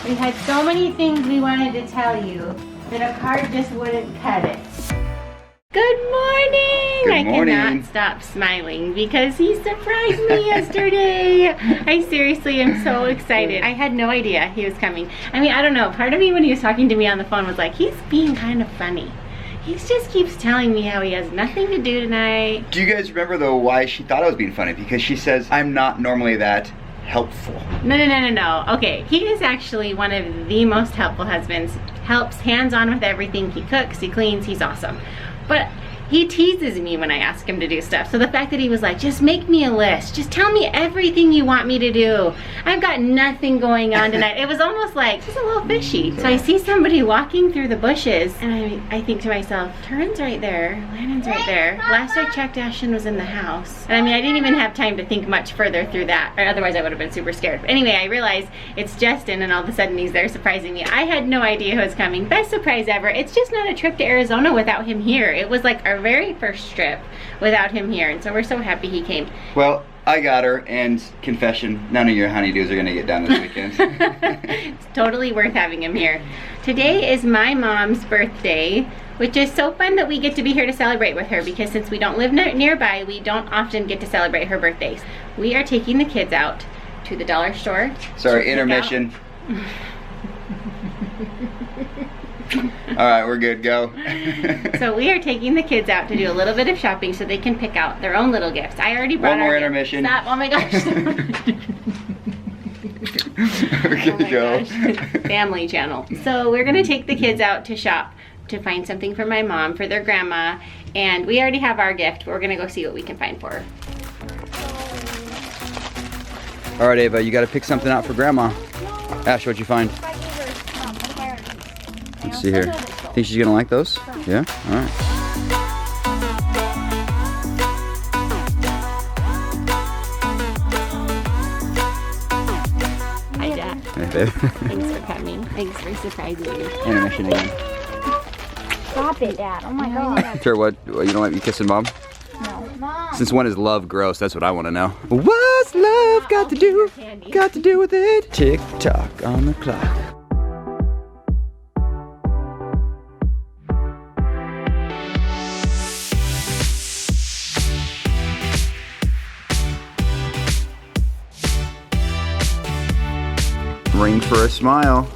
We had so many things we wanted to tell you that a card just wouldn't cut it. Good morning! Good morning. I cannot stop smiling because he surprised me yesterday. I seriously am so excited. I had no idea he was coming. I mean, I don't know. Part of me when he was talking to me on the phone was like, he's being kind of funny. He just keeps telling me how he has nothing to do tonight. Do you guys remember though why she thought I was being funny? Because she says I'm not normally that helpful. No. Okay, he is actually one of the most helpful husbands. Helps hands-on with everything. He cooks, he cleans, he's awesome. But he teases me when I ask him to do stuff. So the fact that he was like, just make me a list. Just tell me everything you want me to do. I've got nothing going on tonight. It was almost like, he's a little fishy. So I see somebody walking through the bushes and I think to myself, Turin's right there, Lannon's right there. Last I checked, Ashton was in the house. And I mean, I didn't even have time to think much further through that, or otherwise I would have been super scared. But anyway, I realized it's Justin and all of a sudden he's there surprising me. I had no idea who was coming. Best surprise ever. It's just not a trip to Arizona without him here. It was like our very first trip without him here, and so we're so happy he came. Well, I got her, and confession, none of your honeydews are gonna get done this weekend. It's totally worth having him here. Today is my mom's birthday, which is so fun that we get to be here to celebrate with her, because since we don't live nearby, we don't often get to celebrate her birthdays. We are taking the kids out to the dollar store. Sorry, intermission. Alright, we're good, go. So we are taking the kids out to do a little bit of shopping so they can pick out their own little gifts. I already brought One more our intermission. Stop, oh my gosh. Okay, go. Family channel. So we're gonna take the kids out to shop to find something for my mom, for their grandma, and we already have our gift, but we're gonna go see what we can find for her. Alright, Ava, you gotta pick something out for grandma. Ash, what'd you find? Let's see here. Think she's gonna like those? Yeah? Alright. Hi, Dad. Hey, babe. Thanks for coming. Thanks for surprising me. Intermission again. Stop it, Dad. Oh my God. Sure, what? You don't like me kissing Mom? No. Mom. Since when is love gross? That's what I want to know. What's love got to do? Got to do with it? Tick tock on the clock. Ring for a smile.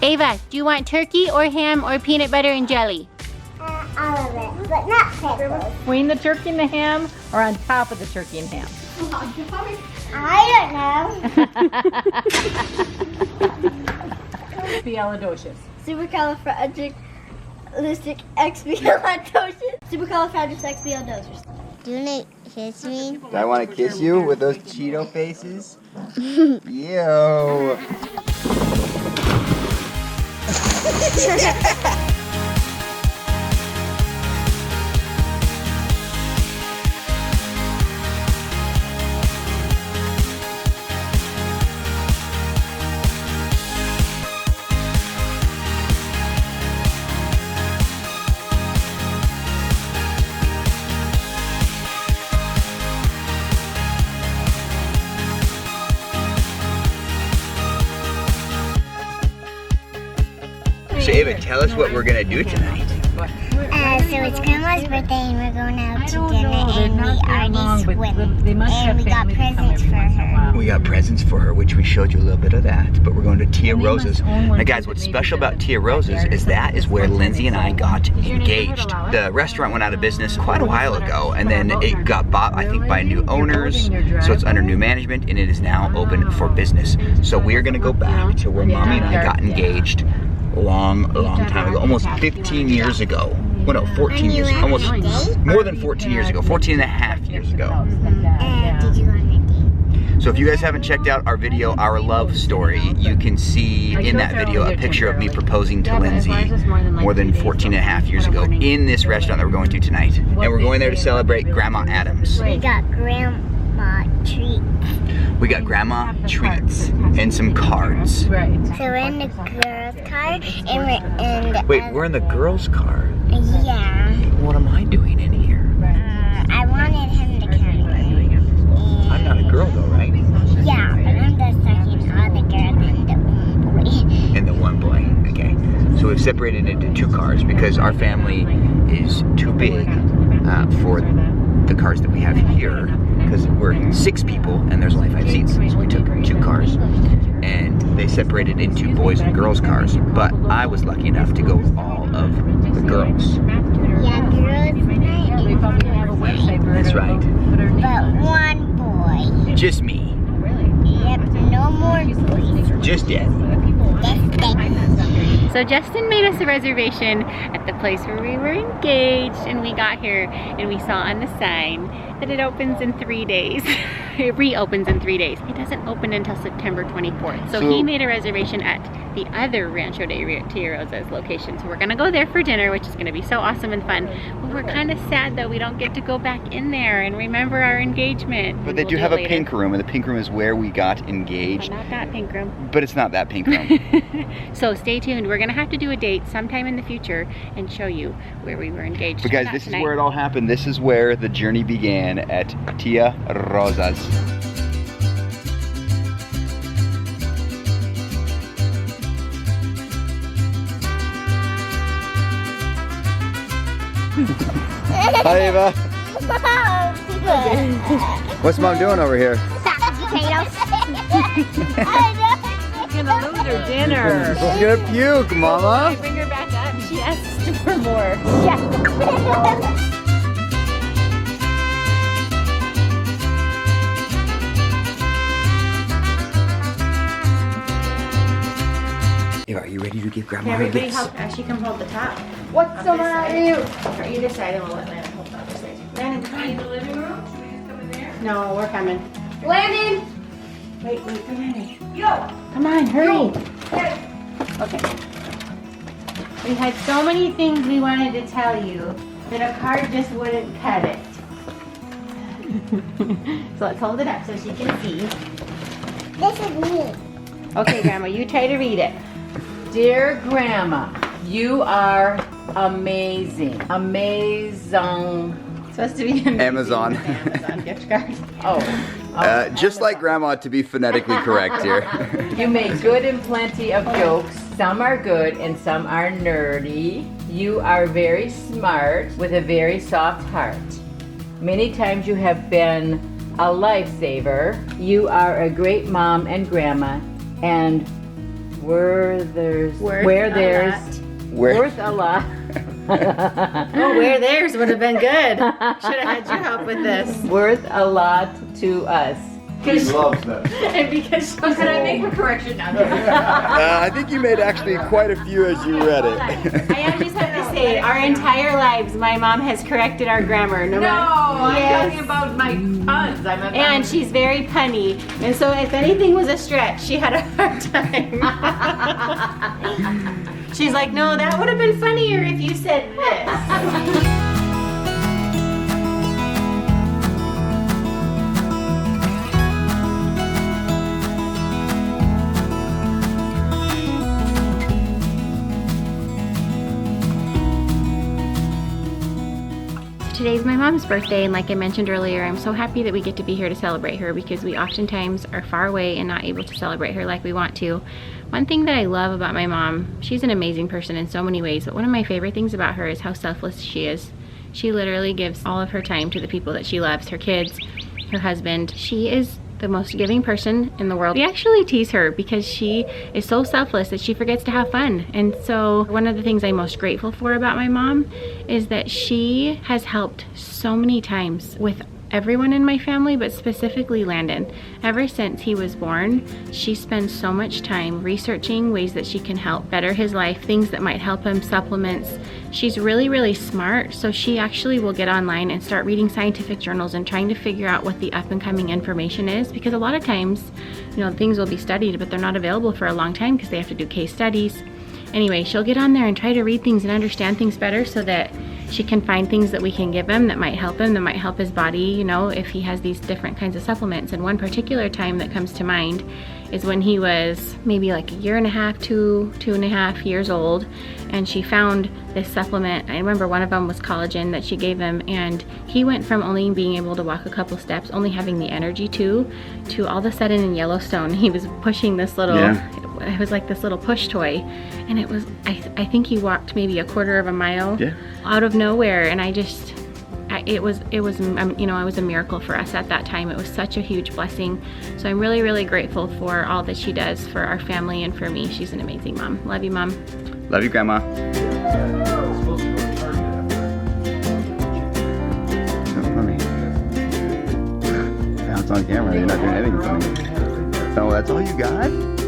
Ava, do you want turkey or ham or peanut butter and jelly? All of it, but not pickles. Between the turkey and the ham, or on top of the turkey and ham? I don't know. Supercalifragilistic. Supercalifragilisticexpialidocious. Supercalifragilisticexpialidocious. Do you want to kiss me? Do I want to kiss you with those Cheeto faces? Yo. So Ava, tell us what we're gonna do tonight. So it's Grandma's birthday and we're going out to dinner and we already swim. And we got presents for her. We got presents for her, which we showed you a little bit of that, but we're going to Tia Rosa's. Now guys, what's special about Tia Rosa's is that is where Lindsay and I got engaged. The restaurant went out of business quite a while ago, and then it got bought, I think, by new owners, so it's under new management, and it is now open for business. So we're gonna go back to where Mommy and I got engaged a long time ago, almost 15 years ago. Well, no, 14 years, almost more than 14 years ago, 14 and a half years ago. Did you go on a date? So if you guys haven't checked out our video, Our Love Story, you can see in that video a picture of me proposing to Lindsay more than 14 and a half years ago in this restaurant that we're going to tonight. And we're going there to celebrate Grandma Adams. We got grandma treats. We got grandma treats and some cards. Right. So we're in the girls' car, and we're in the Wait, we're in the girls' car. Yeah. What am I doing in here? I wanted him to come in. I'm not a girl though, right? Yeah, but I'm just talking all the girls and the one boy. And the one boy. Okay. So we've separated into 2 cars because our family is too big for the cars that we have here. Because we're 6 people and there's only 5 seats. So we took 2 cars and they separated into boys and girls cars. But I was lucky enough to go with all of the girls. Yeah, girls night. We probably have a website for That's right. But one boy. Just me. Yep, no more boys. Just Dad. Just Daddy. So Justin made us a reservation at the place where we were engaged, and we got here and we saw on the sign that it opens in 3 days. It reopens in 3 days. It doesn't open until September 24th. So he made a reservation at the other Rancho de Tia Rosa's location. So we're gonna go there for dinner, which is gonna be so awesome and fun. But we're kind of sad though we don't get to go back in there and remember our engagement. But they do have a pink room, and the pink room is where we got engaged. But not that pink room. But it's not that pink room. So stay tuned. We're gonna have to do a date sometime in the future and show you where we were engaged. But guys, this is where it all happened. This is where the journey began at Tia Rosa's. Hi, Eva. What's Mom doing over here? Potatoes. Gonna lose her dinner. She's gonna puke, Mama. Bring her back up. She asked for more. Eva, are you ready to give Grandma her Everybody gifts? help Ashley come hold the top. What's the matter with you? Or either side, and we'll let Landon hold the other side. Landon, come on. In the living room? Should we just come in there? No, we're coming. Landon! Wait, come on. Yo! Come on, hurry. Okay. We had so many things we wanted to tell you that a card just wouldn't cut it. So let's hold it up so she can see. This is me. Okay, Grandma, you try to read it. Dear Grandma, you are amazing. Amazing. Supposed to be an Amazon. Amazon gift card. Oh. Just like Grandma, to be phonetically correct here. You make good and plenty of jokes. Some are good and some are nerdy. You are very smart with a very soft heart. Many times you have been a lifesaver. You are a great mom and grandma, and worth a lot. Oh, where theirs would have been good. Should have had your help with this. Worth a lot to us. She loves them. And because Can I make a correction now? I think you made actually quite a few as you read it. I just have to say, our entire lives, my mom has corrected our grammar. No, I'm talking about my puns. And she's very punny. And so if anything was a stretch, she had a hard time. She's like, no, that would have been funnier if you said this. Today's my mom's birthday, and like I mentioned earlier, I'm so happy that we get to be here to celebrate her because we oftentimes are far away and not able to celebrate her like we want to. One thing that I love about my mom, she's an amazing person in so many ways, but one of my favorite things about her is how selfless she is. She literally gives all of her time to the people that she loves, her kids, her husband. She is the most giving person in the world. We actually tease her because she is so selfless that she forgets to have fun. And so one of the things I'm most grateful for about my mom is that she has helped so many times with everyone in my family, but specifically Landon. Ever since he was born, she spends so much time researching ways that she can help better his life, things that might help him, supplements. She's really, really smart, so she actually will get online and start reading scientific journals and trying to figure out what the up and coming information is, because a lot of times, you know, things will be studied, but they're not available for a long time because they have to do case studies. Anyway, she'll get on there and try to read things and understand things better so that she can find things that we can give him that might help his body, you know, if he has these different kinds of supplements. And one particular time that comes to mind is when he was maybe like a year and a half, two and a half years old, and she found this supplement. I remember one of them was collagen that she gave him, and he went from only being able to walk a couple steps, only having the energy to all of a sudden in Yellowstone, he was pushing this little, it was like this little push toy, and it was, I think he walked maybe a quarter of a mile out of nowhere, and it was you know, it was a miracle for us at that time. It was such a huge blessing. So I'm really, really grateful for all that she does for our family and for me. She's an amazing mom. Love you, Mom. Love you, Grandma. So funny. Now it's on camera. You're not doing anything funny. Oh, that's all you got?